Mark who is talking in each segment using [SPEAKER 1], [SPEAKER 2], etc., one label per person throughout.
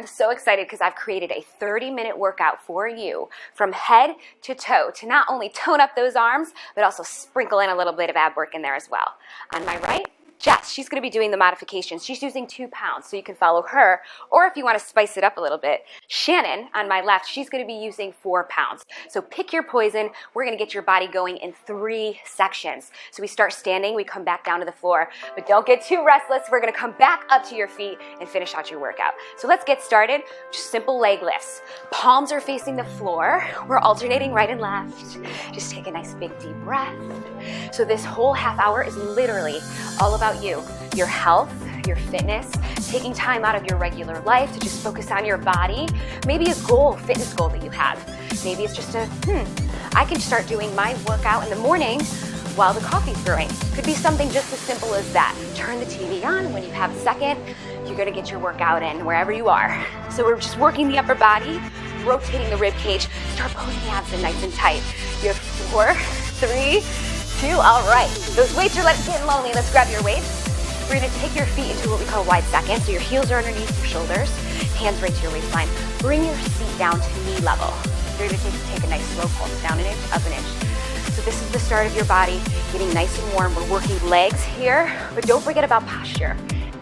[SPEAKER 1] I'm so excited because I've created a 30-minute workout for you from head to toe to not only tone up those arms, but also sprinkle in a little bit of ab work in there as well. On my right, Jess, she's going to be doing the modifications. She's using 2 pounds, so you can follow her. Or if you want to spice it up a little bit, Shannon, on my left, she's going to be using 4 pounds. So pick your poison. We're going to get your body going in 3 sections. So we start standing, we come back down to the floor, but don't get too restless. We're going to come back up to your feet and finish out your workout. So let's get started. Just simple leg lifts. Palms are facing the floor. We're alternating right and left. Just take a nice big deep breath. So this whole half hour is literally all about you, your health, your fitness, taking time out of your regular life to just focus on your body. Maybe a goal, fitness goal that you have. Maybe it's just I can start doing my workout in the morning while the coffee's brewing. Could be something just as simple as that. Turn the TV on when you have a second. You're gonna get your workout in wherever you are. So we're just working the upper body, rotating the rib cage, start pulling the abs in nice and tight. You have 4, 3, 2, all right. Those weights are getting lonely. Let's grab your weights. We're gonna take your feet into what we call wide second. So your heels are underneath your shoulders, hands right to your waistline. Bring your seat down to knee level. You're gonna take a nice slow pulse, down an inch, up an inch. So this is the start of your body getting nice and warm. We're working legs here, but don't forget about posture.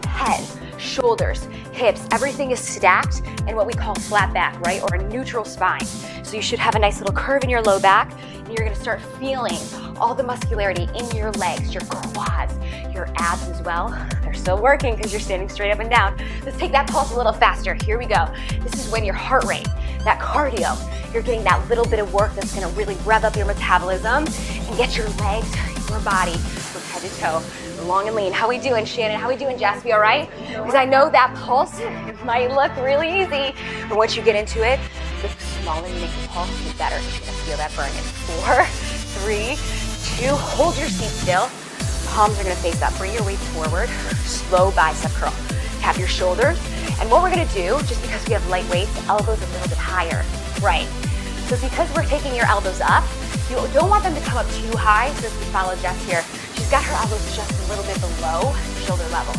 [SPEAKER 1] Head, shoulders, hips, everything is stacked in what we call flat back, right? Or a neutral spine. So you should have a nice little curve in your low back, and you're gonna start feeling all the muscularity in your legs, your quads, your abs as well. They're still working because you're standing straight up and down. Let's take that pulse a little faster. Here we go. This is when your heart rate, that cardio, you're getting that little bit of work that's gonna really rev up your metabolism and get your legs, your body from head to toe, long and lean. How we doing, Shannon? How we doing, Jess? You all right? Because I know that pulse might look really easy, but once you get into it, the smaller you make the pulse, the better. You're gonna feel that burn in 4, 3, 2, hold your seat still. Palms are gonna face up. Bring your weight forward. Slow bicep curl. Tap your shoulders. And what we're gonna do, just because we have light weights, elbows a little bit higher. Right. So because we're taking your elbows up, you don't want them to come up too high. So if you follow Jess here, she's got her elbows just a little bit below shoulder level.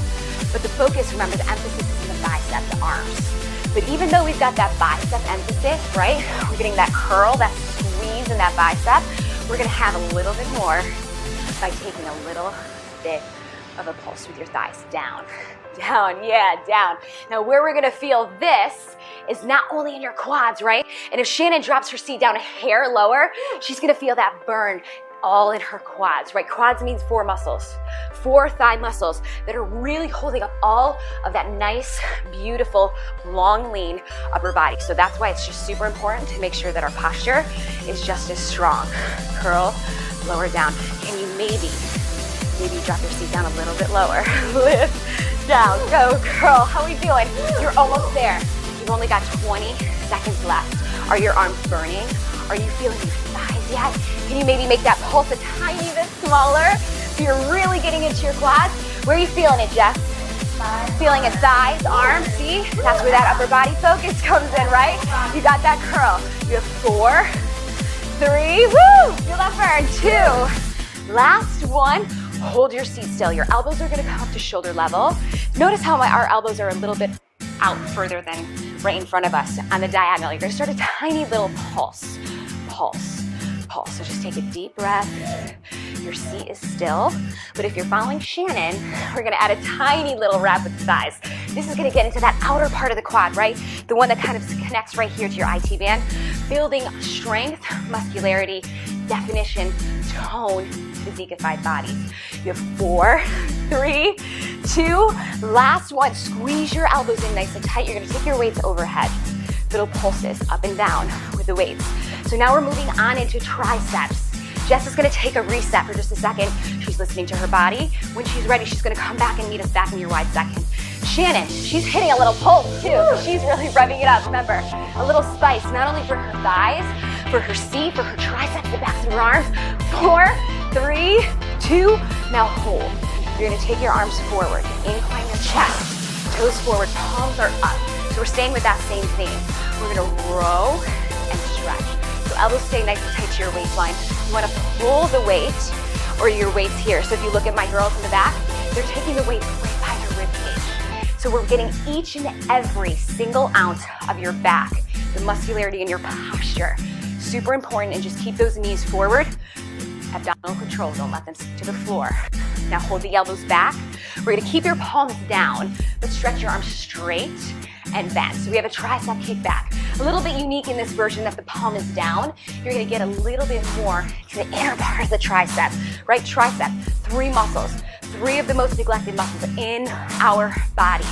[SPEAKER 1] But the focus, remember, the emphasis is in the bicep, the arms. But even though we've got that bicep emphasis, right, we're getting that curl, that squeeze in that bicep, we're gonna have a little bit more by taking a little bit of a pulse with your thighs. Down, down, yeah, down. Now where we're gonna feel this is not only in your quads, right? And if Shannon drops her seat down a hair lower, she's gonna feel that burn all in her quads, right? Quads means 4 muscles, 4 thigh muscles that are really holding up all of that nice, beautiful, long, lean upper body. So that's why it's just super important to make sure that our posture is just as strong. Curl, lower down. Can you maybe drop your seat down a little bit lower? Lift, down, go, curl. How are we doing? You're almost there. You've only got 20 seconds left. Are your arms burning? Are you feeling your thighs yet? Can you maybe make that pulse a tiny bit smaller so you're really getting into your quads? Where are you feeling it, Jess? Feeling it, thighs, arms, see? That's where that upper body focus comes in, right? You got that curl. You have 4, 3, woo! Feel that burn, 2. Last one, hold your seat still. Your elbows are gonna come up to shoulder level. Notice how our elbows are a little bit out further than right in front of us on the diagonal. You're gonna start a tiny little pulse, pulse, pulse. So just take a deep breath. Your seat is still, but if you're following Shannon, we're gonna add a tiny little wrap with the thighs. This is gonna get into that outer part of the quad, right? The one that kind of connects right here to your IT band, building strength, muscularity, definition, tone, physiquified bodies. You have 4, 3, 2, last one. Squeeze your elbows in nice and tight. You're gonna take your weights overhead. Little pulses up and down with the weights. So now we're moving on into triceps. Jess is gonna take a reset for just a second. She's listening to her body. When she's ready, she's gonna come back and meet us back in your wide second. Shannon, she's hitting a little pulse too. She's really revving it up. Remember, a little spice, not only for her thighs, for her seat, for her triceps, the backs of her arms. 4, 3, 2, now hold. You're gonna take your arms forward, incline your chest, toes forward, palms are up. So we're staying with that same theme. We're gonna row and stretch. So elbows stay nice and tight to your waistline. You wanna pull the weight or your weights here. So if you look at my girls in the back, they're taking the weight right by their rib cage. So we're getting each and every single ounce of your back, the muscularity in your posture. Super important, and just keep those knees forward. Abdominal control, don't let them stick to the floor. Now hold the elbows back. We're gonna keep your palms down, but stretch your arms straight and bend. So we have a tricep kick back. A little bit unique in this version that the palm is down. You're gonna get a little bit more to the inner part of the tricep, right? Tricep, 3 muscles, 3 of the most neglected muscles in our bodies.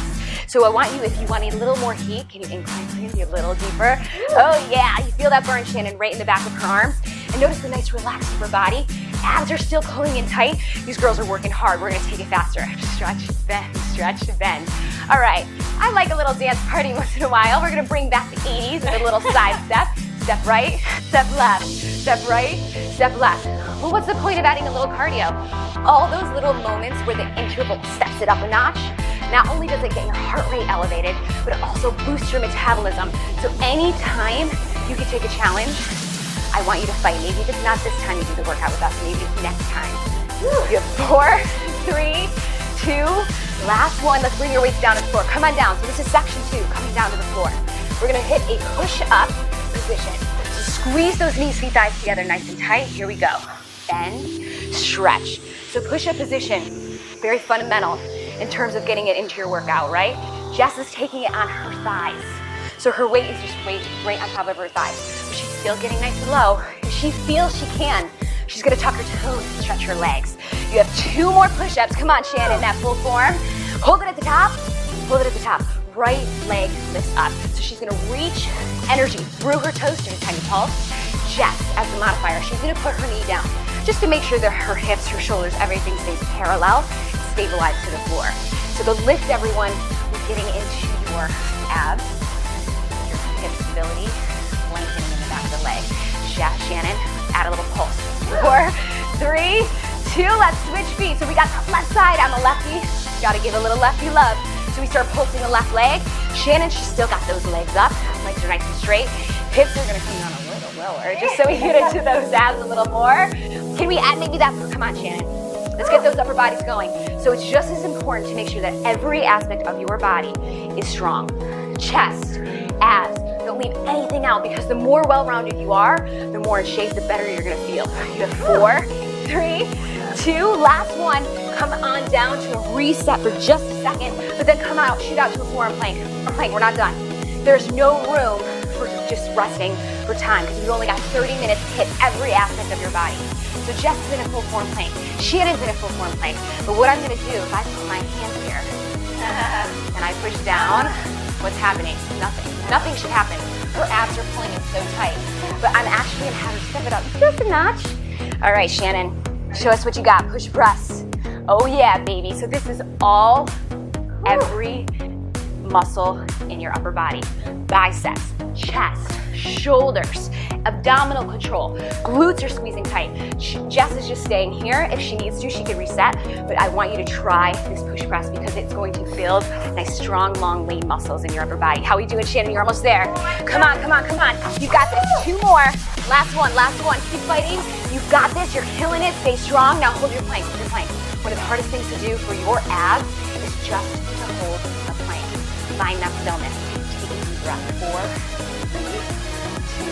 [SPEAKER 1] So I want you, if you want a little more heat, can you incline please a little deeper? Oh yeah, you feel that burn, Shannon, right in the back of her arms. And notice the nice relaxed upper body. Abs are still pulling in tight. These girls are working hard. We're gonna take it faster. Stretch, bend, stretch, bend. All right, I like a little dance party once in a while. We're gonna bring back the 80s with a little side step. Step right, step left, step right, step left. Well, what's the point of adding a little cardio? All those little moments where the interval steps it up a notch. Not only does it get your heart rate elevated, but it also boosts your metabolism. So anytime you can take a challenge, I want you to fight. Maybe if it's not this time you do the workout with us, maybe it's next time. You have 4, 3, 2, last one. Let's bring your weights down to the floor. Come on down. So this is section 2, coming down to the floor. We're gonna hit a push-up position. So squeeze those knees, feet, thighs together nice and tight. Here we go. Bend, stretch. So push-up position, very fundamental in terms of getting it into your workout, right? Jess is taking it on her thighs. So her weight is just right on top of her thighs. But she's still getting nice and low. If she feels she can, she's gonna tuck her toes and stretch her legs. You have 2 more push-ups. Come on, Shannon, that full form. Hold it at the top, hold it at the top. Right leg lifts up. So she's gonna reach energy through her toes to her tiny pulse. Jess, as the modifier, she's gonna put her knee down just to make sure that her hips, her shoulders, everything stays parallel, stabilized to the floor. So the lift, everyone, is getting into your abs, your hip stability, lengthening in the back of the leg. Shannon, add a little pulse. 4, 3, 2, let's switch feet. So we got the left side, I'm a lefty. Gotta give a little lefty love. So we start pulsing the left leg. Shannon, she's still got those legs up. Legs are nice and straight. Hips are gonna come down a little lower, just so we get into those abs a little more. Can we add maybe that? Come on, Shannon. Let's get those upper bodies going. So it's just as important to make sure that every aspect of your body is strong. Chest, abs, don't leave anything out, because the more well-rounded you are, the more in shape, the better you're gonna feel. You have 4, 3, 2, last one. Come on down to a reset for just a second, but then come out, shoot out to a forearm plank. We're not done. There's no room for just resting for time, because you've only got 30 minutes to hit every aspect of your body. So Jess is in a full form plank. Shannon's in a full form plank. But what I'm gonna do, if I put my hand here and I push down, what's happening? Nothing. Nothing should happen. Her abs are pulling in so tight. But I'm actually gonna have her step it up just a notch. All right, Shannon, show us what you got. Push press. Oh yeah, baby. So this is all, every muscle in your upper body. Biceps, chest, shoulders, abdominal control, glutes are squeezing tight. Jess is just staying here. If she needs to, she can reset, but I want you to try this push press because it's going to build nice, strong, long, lean muscles in your upper body. How are we doing, Shannon? You're almost there. Come on, come on, come on. You got this. 2 more. Last one, last one. Keep fighting. You've got this. You're killing it. Stay strong. Now hold your plank, hold your plank. One of the hardest things to do for your abs is just to hold a plank. Find that stillness. Take a deep breath. 4, 3, 2,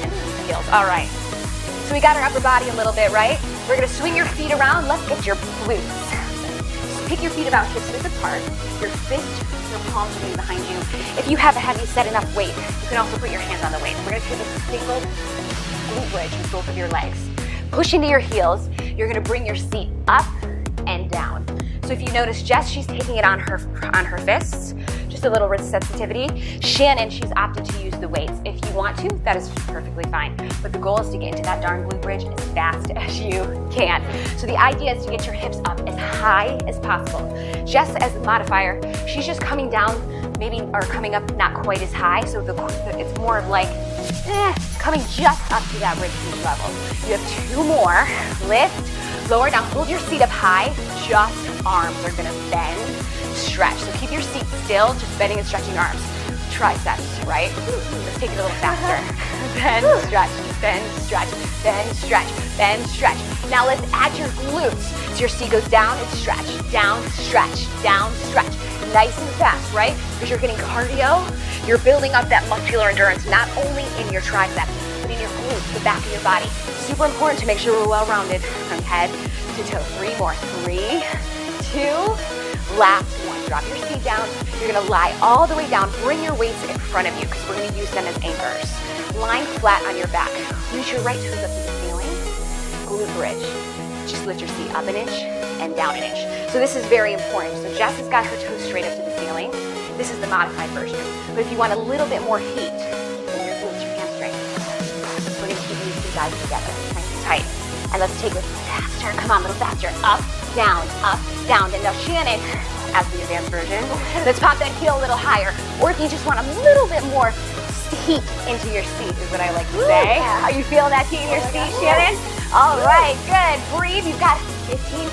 [SPEAKER 1] and skills. All right. So we got our upper body a little bit, right? We're gonna swing your feet around. Let's get your glutes. So pick your feet about hips width apart. Your fist, your palms are behind you. If you have a heavy set enough weight, you can also put your hands on the weight. We're gonna take a single glute bridge with both of your legs. Push into your heels. You're gonna bring your seat up and down. So if you notice, Jess, she's taking it on her fists. Just a little wrist sensitivity. Shannon, she's opted to use the weights. If you want to, that is perfectly fine. But the goal is to get into that darn glute bridge as fast as you can. So the idea is to get your hips up as high as possible. Jess, as the modifier, she's just coming down, maybe, or coming up not quite as high. So it's more of like, coming just up to that rib cage level. You have 2 more. Lift, lower. Now hold your seat up high. Just arms are gonna bend, stretch. So keep your seat still, just bending and stretching arms. Triceps, right? Let's take it a little faster. Bend, stretch, bend, stretch, bend, stretch, bend, stretch. Now let's add your glutes. So your seat goes down and stretch, down, stretch, down, stretch. nice and fast, right? Because you're getting cardio, you're building up that muscular endurance, not only in your triceps, but in your glutes, the back of your body. Super important to make sure we're well-rounded from head to toe. 3 more, 3, 2, last one. Drop your seat down. You're gonna lie all the way down. Bring your weights in front of you because we're gonna use them as anchors. Lying flat on your back. Reach your right toes up to the ceiling. Glute bridge. Just lift your seat up an inch and down an inch. So this is very important. So Jess has got her toes straight up to the ceiling. This is the modified version. But if you want a little bit more heat in your glutes, your hamstrings, we're gonna keep these two guys together, nice and tight. And let's take it faster. Come on, a little faster. Up, down, down. And now Shannon, as the advanced version, let's pop that heel a little higher. Or if you just want a little bit more heat into your seat is what I like to say. Yeah. Are you feeling that heat in your seat, Shannon? All right, good. Breathe. You've got 15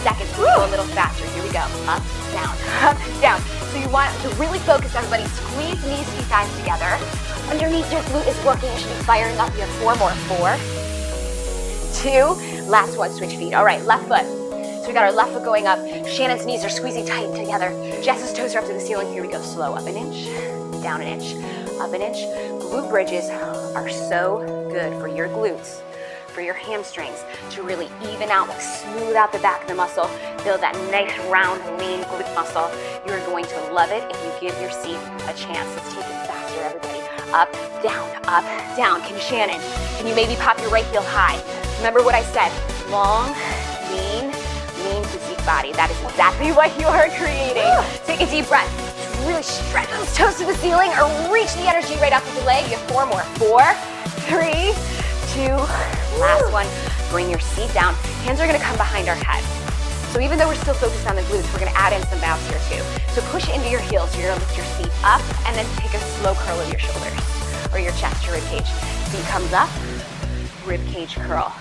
[SPEAKER 1] seconds. We'll go a little faster. Here we go. Up, down, down. So you want to really focus, everybody. Squeeze knees, feet, thighs together. Underneath your glute is working. It should be firing up. You have 4 more. 4, 2, last one. Switch feet. All right, left foot. So we got our left foot going up. Shannon's knees are squeezing tight together. Jess's toes are up to the ceiling. Here we go. Slow. Up an inch, down an inch, up an inch. Glute bridges are so good for your glutes, for your hamstrings, to really even out, like smooth out the back of the muscle, build that nice round, lean glute muscle. You're going to love it if you give your seat a chance. Let's take it faster, everybody. Up, down. Can you maybe pop your right heel high? Remember what I said, long, lean physique body. That is exactly what you are creating. Take a deep breath. Really stretch those toes to the ceiling or reach the energy right off of the leg. You have 4 more. 4, 3, 2, last one. Bring your seat down. Hands are gonna come behind our head. So even though we're still focused on the glutes, we're gonna add in some bounce here too. So push into your heels. You're gonna lift your seat up and then take a slow curl of your shoulders or your chest, your rib cage. Feet comes up, rib cage curl.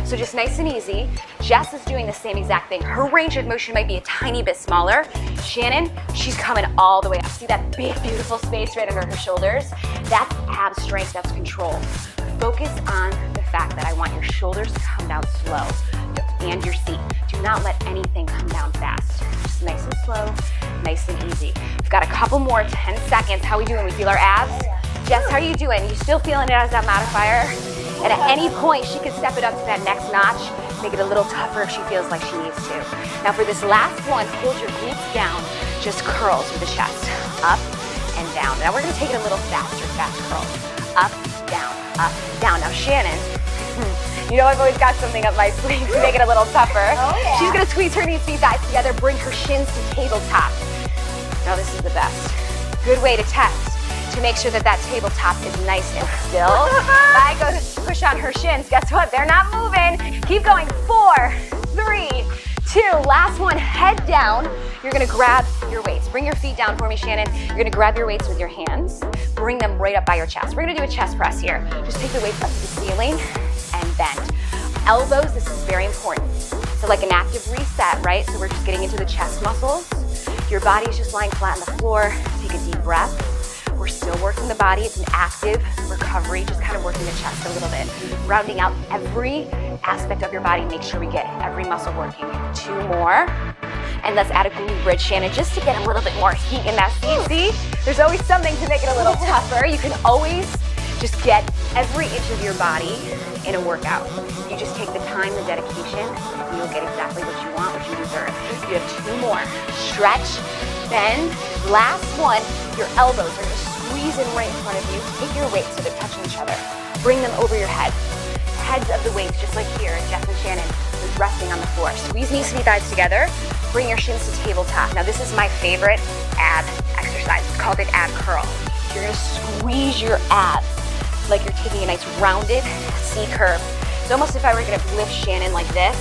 [SPEAKER 1] So just nice and easy. Jess is doing the same exact thing. Her range of motion might be a tiny bit smaller. Shannon, she's coming all the way up. See that big, beautiful space right under her shoulders? That's ab strength, that's control. Focus on the fact that I want your shoulders to come down slow and your seat. Do not let anything come down fast. Just nice and slow, nice and easy. We've got a couple more, 10 seconds. How we doing? We feel our abs? Jess, how are you doing? You still feeling it as that modifier? And at any point, she could step it up to that next notch, make it a little tougher if she feels like she needs to. Now for this last one, hold your glutes down, just curls with the chest, up and down. Now we're gonna take it a little faster, fast curls. Up, down. Now Shannon, you know I've always got something up my sleeve to make it a little tougher. Oh, yeah. She's gonna squeeze her knees, feet, thighs together, bring her shins to tabletop. Now this is the best. Good way to test, to make sure that that tabletop is nice and still. I go to push on her shins. Guess what? They're not moving. Keep going. 4, 3, 2. Last one. Head down. You're gonna grab your weights. Bring your feet down for me, Shannon. You're gonna grab your weights with your hands. Bring them right up by your chest. We're gonna do a chest press here. Just take the weights up to the ceiling and bend. Elbows, this is very important. So like an active reset, right? So we're just getting into the chest muscles. Your body is just lying flat on the floor. Take a deep breath. We're still working the body. It's an active recovery, just kind of working the chest a little bit. Rounding out every aspect of your body. Make sure we get every muscle working. 2 more. And let's add a glute bridge, Shannon, just to get a little bit more heat in that seat. See? There's always something to make it a little tougher. You can always just get every inch of your body in a workout. You just take the time, the dedication, and you'll get exactly what you want, what you deserve. You have 2 more. Stretch, bend. Last one, your elbows are gonna squeeze in right in front of you. Take your weights so they're touching each other. Bring them over your head. Heads of the weights, just like here, Jess and Shannon, is resting on the floor. Squeeze knees, feet, thighs together. Bring your shins to tabletop. Now this is my favorite ab exercise. It's called an ab curl. You're gonna squeeze your abs like you're taking a nice rounded C curve. It's almost if I were gonna lift Shannon like this.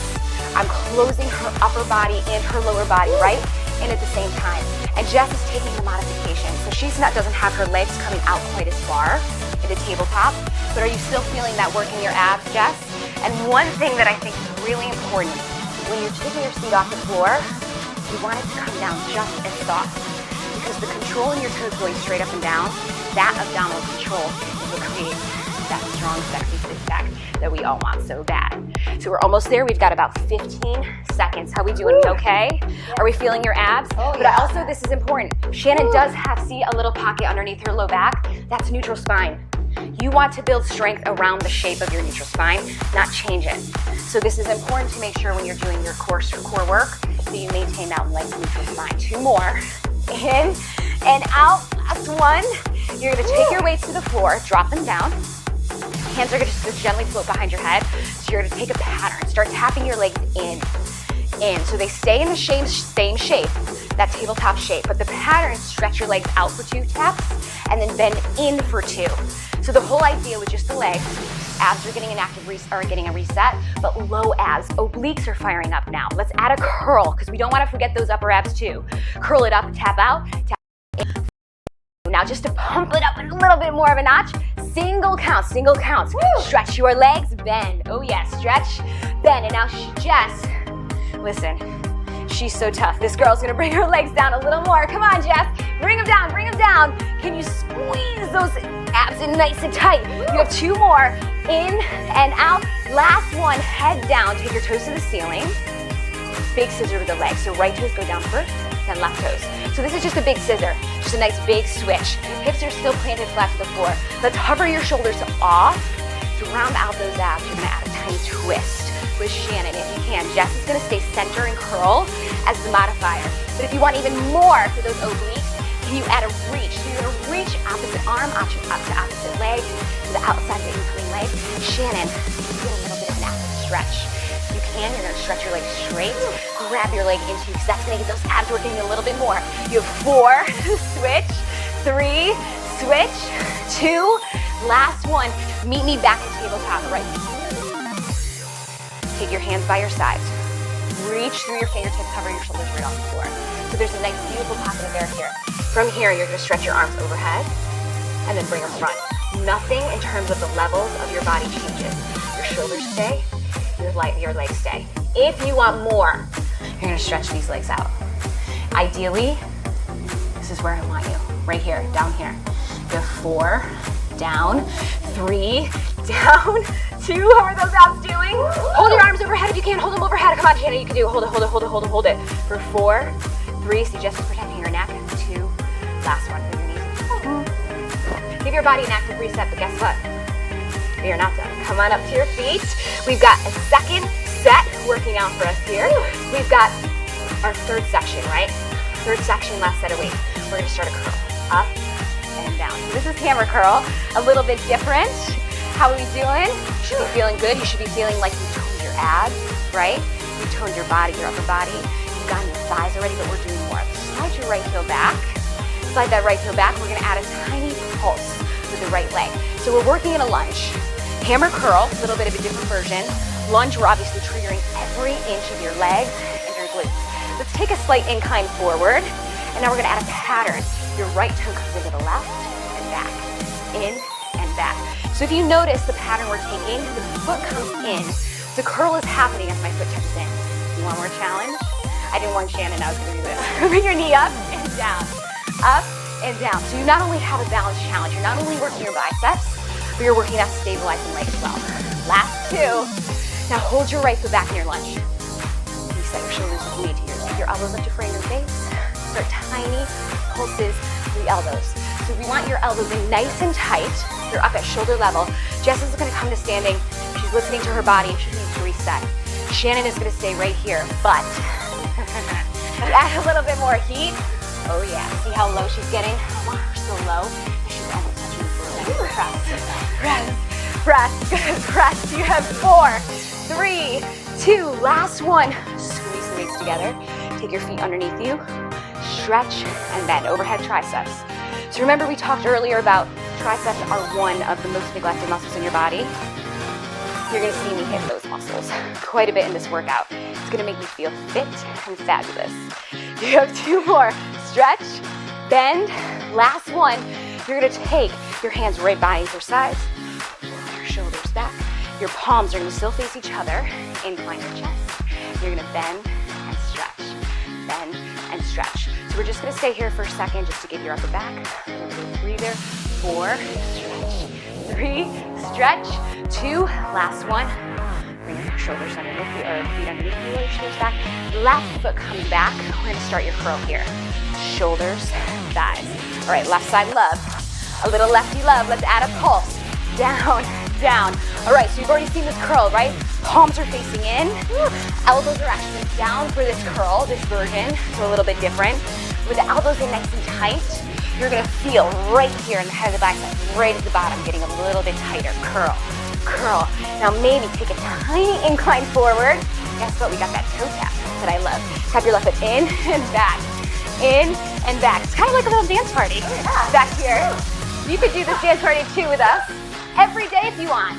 [SPEAKER 1] I'm closing her upper body and her lower body, right? And at the same time. And Jess is taking the modification. So doesn't have her legs coming out quite as far into tabletop. But are you still feeling that work in your abs, Jess? And one thing that I think is really important, when you're taking your seat off the floor, you want it to come down just as soft. Because the control in your toes going straight up and down, that abdominal control is what creates that strong, sexy six-pack. that we all want so bad. So we're almost there. We've got about 15 seconds. How we doing? Okay? Are we feeling your abs?
[SPEAKER 2] Oh,
[SPEAKER 1] but also, this is important. Shannon does have, see, a little pocket underneath her low back. That's neutral spine. You want to build strength around the shape of your neutral spine, not change it. So this is important to make sure when you're doing your core work that you maintain that nice neutral spine. 2 more. In and out. Last one. You're going to take your weights to the floor, drop them down. Hands are going to just gently float behind your head. So you're going to take a pattern. Start tapping your legs in. So they stay in the same shape, that tabletop shape. But the pattern, stretch your legs out for 2 taps and then bend in for 2. So the whole idea with just the legs, abs are getting getting a reset, but low abs, obliques are firing up now. Let's add a curl because we don't want to forget those upper abs too. Curl it up, tap out, tap in. Now just to pump it up a little bit more of a notch, single counts. Woo! Stretch your legs, bend. Oh yeah, stretch, bend. And now Jess, listen, she's so tough. This girl's gonna bring her legs down a little more. Come on, Jess, bring them down. Can you squeeze those abs in nice and tight? You have 2 more, in and out. Last one, head down, take your toes to the ceiling. Big scissor with the legs, so right toes go down first, then left toes. So this is just a big scissor, just a nice big switch. Hips are still planted flat to the floor. Let's hover your shoulders off. To round out those abs, you're gonna add a tiny twist with Shannon if you can. Jess is gonna stay center and curl as the modifier. But if you want even more for those obliques, can you add a reach? So you're gonna reach opposite arm, up to opposite leg, to the outside of the in-between leg. Shannon, do a little bit of an active stretch. If you can, you're gonna stretch your leg straight, grab your leg into you, because that's gonna get those abs working a little bit more. You have 4, switch, 3, switch, 2, last one. Meet me back at tabletop, right? Take your hands by your sides. Reach through your fingertips, cover your shoulders right off the floor. So there's a nice, beautiful pocket of air here. From here, you're gonna stretch your arms overhead and then bring them front. Nothing in terms of the levels of your body changes. Your shoulders stay, your legs stay. If you want more, you're gonna stretch these legs out. Ideally, this is where I want you, right here, down here. You have 4, down, 3, down, 2. How are those abs doing? Hold your arms overhead if you can. Hold them overhead. Come on, Shannon, you can do it. Hold it. For 4, 3, so just protecting your neck. 2, last one, bring your knees. Give your body an active reset, but guess what? We are not done. Come on up to your feet. We've got a second set working out for us here. We've got our 3rd section, right? 3rd section, last set of weights. We're gonna start a curl, up and down. So this is hammer curl, a little bit different. How are we doing? You should be feeling good. You should be feeling like you toned your abs, right? You toned your body, your upper body. You've gotten your thighs already, but we're doing more. Slide your right heel back. Slide that right heel back. We're gonna add a tiny pulse with the right leg. So we're working in a lunge. Hammer curl, a little bit of a different version. Lunge, we're obviously triggering every inch of your legs and your glutes. Let's take a slight incline forward, and now we're gonna add a pattern. Your right toe comes into the left and back, in and back. So if you notice the pattern we're taking, the foot comes in. The curl is happening as my foot touches in. You want more challenge? I didn't warn Shannon I was gonna do this. Bring your knee up and down, up and down. So you not only have a balance challenge, you're not only working your biceps, but you're working that stabilizing leg as well. Last 2. Now hold your right foot back in your lunge. Reset your shoulders if you need to. Take your elbows up to frame your face. Start tiny pulses through the elbows. So we want your elbows in nice and tight. You're up at shoulder level. Jess is gonna come to standing. She's listening to her body. She needs to reset. Shannon is gonna stay right here, but add a little bit more heat. Oh yeah, see how low she's getting? I want her so low. She's almost touching the floor. Press. Good, press. You have 4, 3, 2, last one. Squeeze the legs together. Take your feet underneath you. Stretch and bend. Overhead triceps. So remember we talked earlier about triceps are one of the most neglected muscles in your body. You're gonna see me hit those muscles quite a bit in this workout. It's gonna make me feel fit and fabulous. You have 2 more. Stretch, bend, last one. You're gonna take your hands right by your sides, your shoulders back. Your palms are gonna still face each other. Incline your chest. You're gonna bend and stretch. So we're just gonna stay here for a second just to give your upper back a little bit of breather. 4, stretch, 3, stretch, 2, last one. Bring your shoulders underneath you, or feet underneath you, your shoulders back. Left foot comes back. We're gonna start your curl here. Shoulders, thighs. All right, left side love. A little lefty love. Let's add a pulse. Down, down. All right, so you've already seen this curl, right? Palms are facing in. Elbows are actually down for this curl, this version, so a little bit different. With the elbows in nice and tight, you're gonna feel right here in the head of the bicep, right at the bottom, getting a little bit tighter. Curl, curl. Now maybe take a tiny incline forward. Guess what? We got that toe tap that I love. Tap your left foot in and back, in and back. It's kind of like a little dance party back here. You could do this dance party too with us every day if you want.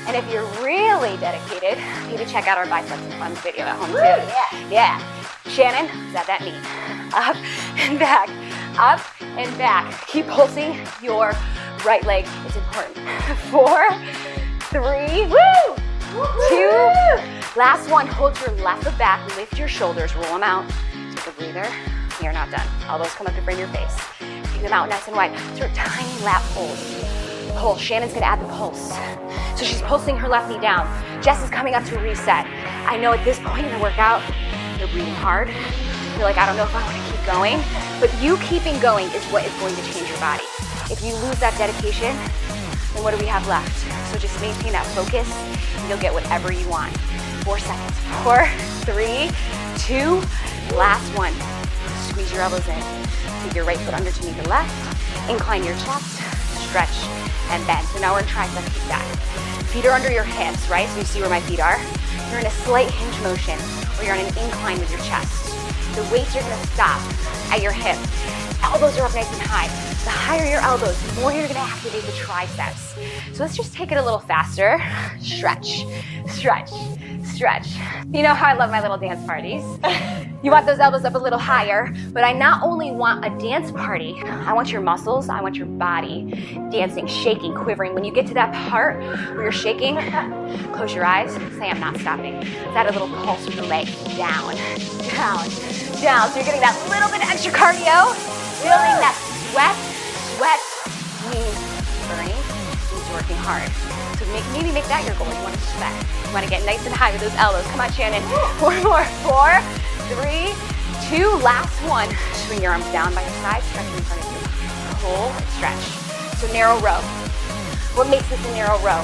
[SPEAKER 1] And if you're really dedicated, maybe check out our biceps and arms video at home too. Yeah. Shannon, is that knee? Up and back, up and back. Keep pulsing your right leg. It's important. 4, 3, 2, last one. Hold your left foot back, lift your shoulders, roll them out. Take a breather. You're not done. Elbows come up to frame your face. Take them out nice and wide. Start tiny lap pulls. Pulse. Shannon's gonna add the pulse. So she's pulsing her left knee down. Jess is coming up to a reset. I know at this point in the workout, you're breathing hard. You're like, I don't know if I want to keep going. But you keeping going is what is going to change your body. If you lose that dedication, then what do we have left? So just maintain that focus and you'll get whatever you want. 4 seconds. 4, 3, 2, last one. Squeeze your elbows in. Take your right foot underneath the left. Incline your chest. Stretch and bend. So now we're in tricep back. Feet are under your hips, right? So you see where my feet are. You're in a slight hinge motion, or you're on an incline with your chest. The weights are gonna stop at your hips. Elbows are up nice and high. The higher your elbows, the more you're gonna activate the triceps. So let's just take it a little faster. Stretch, stretch, stretch. You know how I love my little dance parties. You want those elbows up a little higher, but I not only want a dance party, I want your muscles, I want your body dancing, shaking, quivering. When you get to that part where you're shaking, close your eyes, say I'm not stopping. Let's add a little pulse with the legs. Down, down, down. So you're getting that little bit of extra cardio, building that sweat, knees burning, knees working hard. So maybe make that your goal. You want to sweat. You want to get nice and high with those elbows. Come on, Shannon. 4 more. 4, 3, 2, last one. Swing your arms down by your side, stretch in front of you. Pull, stretch. So narrow row. What makes this a narrow row?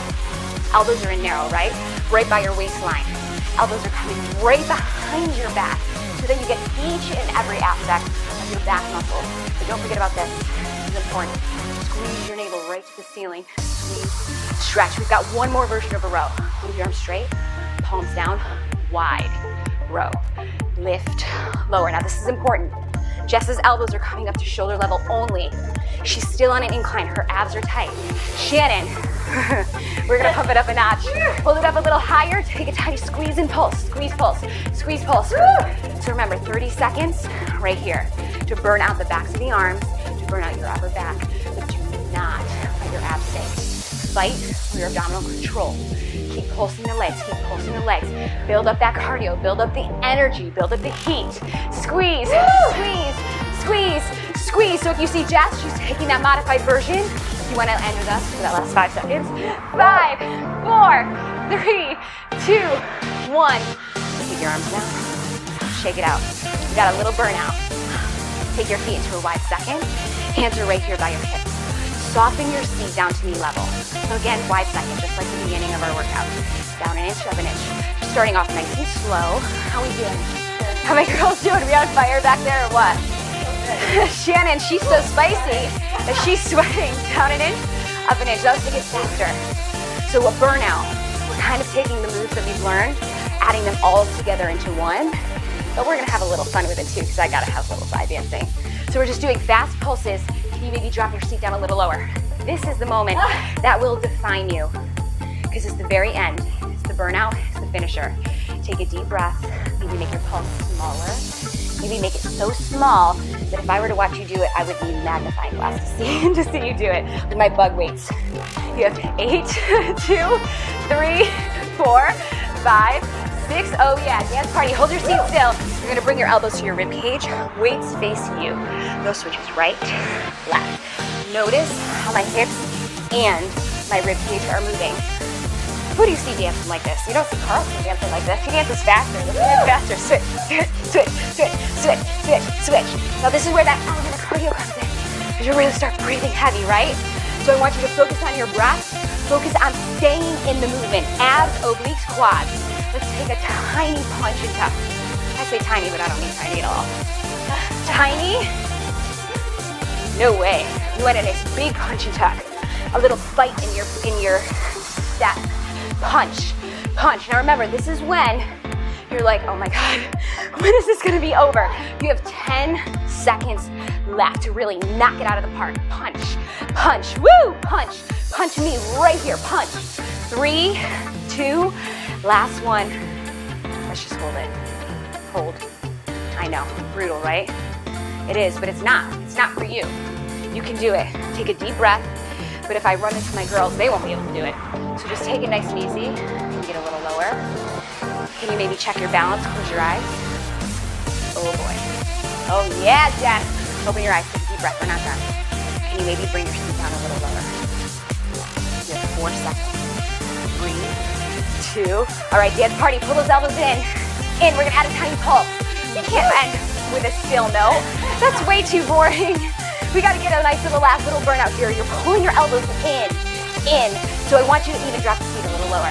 [SPEAKER 1] Elbows are in narrow, right? Right by your waistline. Elbows are coming right behind your back so that you get each and every aspect of your back muscles. But don't forget about this. This is important. Squeeze your navel right to the ceiling. Squeeze, stretch. We've got one more version of a row. Move your arms straight, palms down, wide. Row, lift, lower. Now this is important. Jess's elbows are coming up to shoulder level only. She's still on an incline. Her abs are tight. Shannon, we're gonna pump it up a notch. Hold it up a little higher. Take a tiny squeeze and pulse. Squeeze, pulse. Squeeze, pulse. So remember, 30 seconds right here to burn out the backs of the arms, to burn out your upper back, but do not let your abs sink. Fight for your abdominal control. Keep pulsing the legs, keep pulsing the legs. Build up that cardio, build up the energy, build up the heat. Squeeze, squeeze, squeeze, squeeze. So if you see Jess, she's taking that modified version. You want to end with us for that last 5 seconds. 5, 4, 3, 2, 1. Keep your arms down. Shake it out. You got a little burnout. Take your feet into a wide second. Hands are right here by your hips. Soften your seat down to knee level. So again, wide second, just like the beginning of our workout. Down an inch, up an inch. Starting off nice and slow. How we doing? How my girls doing? Are we on fire back there or what? Shannon, she's so spicy that she's sweating. Down an inch, up an inch. Let's take it faster. So a burnout. We're kind of taking the moves that we've learned, adding them all together into one. But we're gonna have a little fun with it too, because I gotta have a little side dancing. So we're just doing fast pulses. Can you maybe drop your seat down a little lower? This is the moment that will define you, because it's the very end. It's the burnout, it's the finisher. Take a deep breath. Maybe make your pulse smaller. Maybe make it so small that if I were to watch you do it, I would need a magnifying glass to see you do it with my bug weights. You have 8, 2, 3, 4, 5, 6. Oh yeah, dance party. Hold your seat still. You're gonna bring your elbows to your rib cage. Weights face you. Those switches right, left. Notice how my hips and my rib cage are moving. Who do you see dancing like this? You don't see Carlson dancing like this. He dances faster. Let's dance faster. Switch, switch, switch, switch, switch, switch. Now this is where that element of cardio comes in. Because you're going to start breathing heavy, right? So I want you to focus on your breath. Focus on staying in the movement. Abs, obliques, quads. Let's take a tiny punch and tuck. I say tiny, but I don't mean tiny at all. Tiny? No way. You want a nice big punch and tuck. A little bite in your step. Punch, punch. Now remember, this is when you're like, oh my God, when is this gonna be over? You have 10 seconds left to really knock it out of the park. Punch, punch, woo, punch. Punch me right here, punch. 3, 2, last one. Let's just hold it. Hold. I know, brutal, right? It is, but it's not. It's not for you. You can do it. Take a deep breath. But if I run into my girls, they won't be able to do it. So just take it nice and easy. You can get a little lower. Can you maybe check your balance? Close your eyes. Oh boy. Oh yeah, Jess. Open your eyes, take a deep breath. We're not done. Can you maybe bring your feet down a little lower? You have 4 seconds. 3, 2. All right, dance party. Pull those elbows in. We're gonna add a tiny pulse. You can't end with a still no. That's way too boring. We gotta get a nice last little burnout here. You're pulling your elbows in. So I want you to even drop the feet a little lower.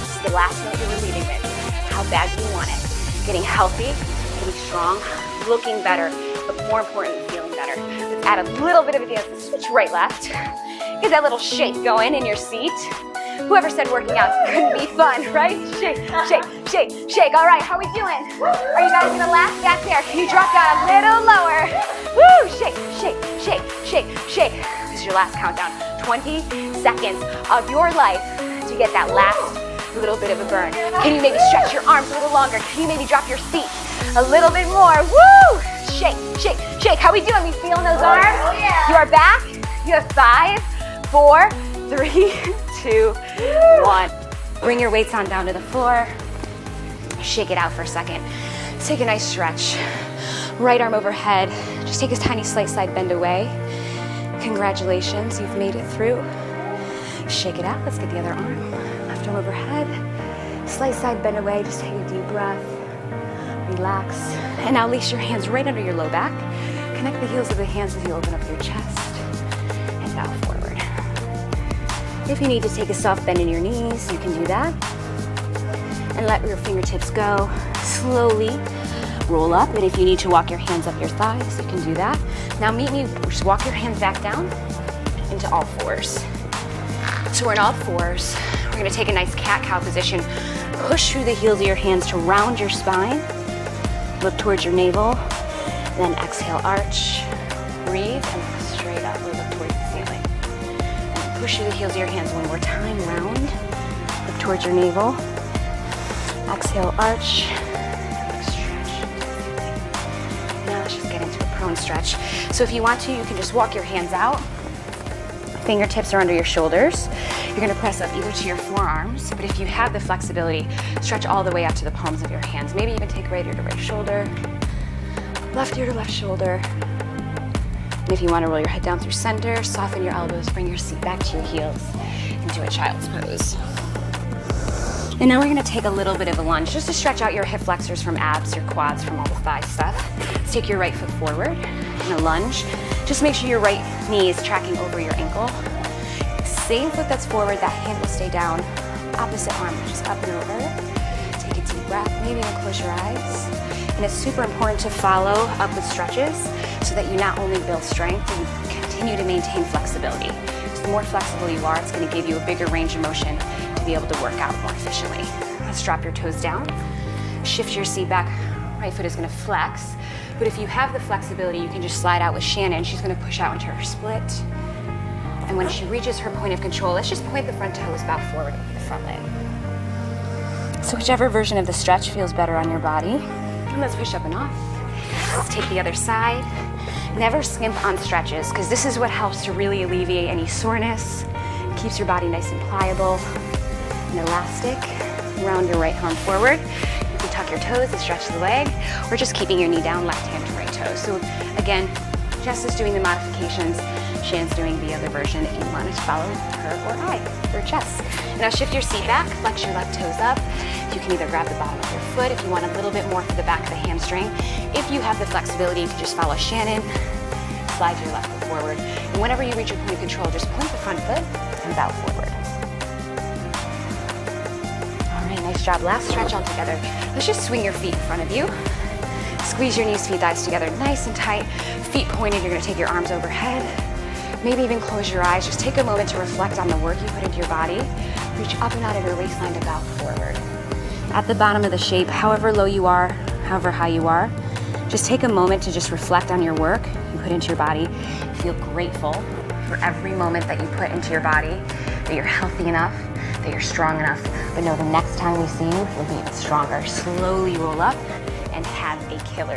[SPEAKER 1] This is the last note you're leaving with. How bad do you want it? Getting healthy, getting strong, looking better, but more importantly, feeling better. Let's add a little bit of a dance. Switch right, left. Get that little shake going in your seat. Whoever said working out couldn't be fun, right? Shake, shake, shake, shake. All right, how are we doing? Are you guys gonna last back there? Can you drop down a little lower? Woo! Shake, shake, shake, shake, shake. This is your last countdown. 20 seconds of your life to get that last little bit of a burn. Can you maybe stretch your arms a little longer? Can you maybe drop your feet a little bit more? Woo! Shake, shake, shake. How we doing? We feeling those arms? Oh, yeah. You are back. You have 5, 4, 3, 2, 1. Bring your weights on down to the floor. Shake it out for a second. Take a nice stretch. Right arm overhead. Just take a tiny slight side bend away. Congratulations, you've made it through. Shake it out. Let's get the other arm. Left arm overhead. Slight side bend away. Just take a deep breath. Relax. And now lace your hands right under your low back. Connect the heels of the hands as you open up your chest. And bow forward. If you need to take a soft bend in your knees, you can do that. And let your fingertips go. Slowly roll up. And if you need to walk your hands up your thighs, you can do that. Now meet me, just walk your hands back down into all fours. So we're in all fours. We're gonna take a nice cat-cow position. Push through the heels of your hands to round your spine. Look towards your navel. Then exhale, arch. Breathe and look straight up or look towards the ceiling. And push through the heels of your hands one more time, round. Look towards your navel. Exhale, arch. Now let's just get into a prone stretch. So if you want to, you can just walk your hands out. Fingertips are under your shoulders. You're gonna press up either to your forearms, but if you have the flexibility, stretch all the way up to the palms of your hands. Maybe even take right ear to right shoulder, left ear to left shoulder. And if you wanna roll your head down through center, soften your elbows, bring your seat back to your heels, and do a child's pose. And now we're gonna take a little bit of a lunge just to stretch out your hip flexors from abs, your quads from all the thigh stuff. Let's take your right foot forward in a lunge. Just make sure your right knee is tracking over your ankle. Same foot that's forward, that hand will stay down. Opposite arm, just up and over. Take a deep breath, maybe even close your eyes. And it's super important to follow up with stretches so that you not only build strength, you continue to maintain flexibility. Because the more flexible you are, it's gonna give you a bigger range of motion to be able to work out more efficiently. Let's drop your toes down. Shift your seat back. Right foot is gonna flex. But if you have the flexibility, you can just slide out with Shannon. She's gonna push out into her split. And when she reaches her point of control, let's just point the front toes back forward over the front leg. So whichever version of the stretch feels better on your body. And let's push up and off. Let's take the other side. Never skimp on stretches, because this is what helps to really alleviate any soreness. It keeps your body nice and pliable and elastic. Round your right arm forward. You can tuck your toes and stretch the leg, or just keeping your knee down, left hand to right toe. So again, Jess is doing the modifications. Shannon's doing the other version if you wanted to follow her or I, or Jess. Now shift your seat back, flex your left toes up. You can either grab the bottom of your foot if you want a little bit more for the back of the hamstring. If you have the flexibility, you can just follow Shannon, slide your left foot forward. And whenever you reach your point of control, just point the front foot and bow forward. All right, nice job. Last stretch all together. Let's just swing your feet in front of you. Squeeze your knees, feet, thighs together nice and tight. Feet pointed, you're gonna take your arms overhead. Maybe even close your eyes. Just take a moment to reflect on the work you put into your body. Reach up and out of your waistline to bow forward. At the bottom of the shape, however low you are, however high you are, just take a moment to just reflect on your work you put into your body. Feel grateful for every moment that you put into your body, that you're healthy enough, that you're strong enough. But know the next time we see you, you'll be even stronger. Slowly roll up and have a killer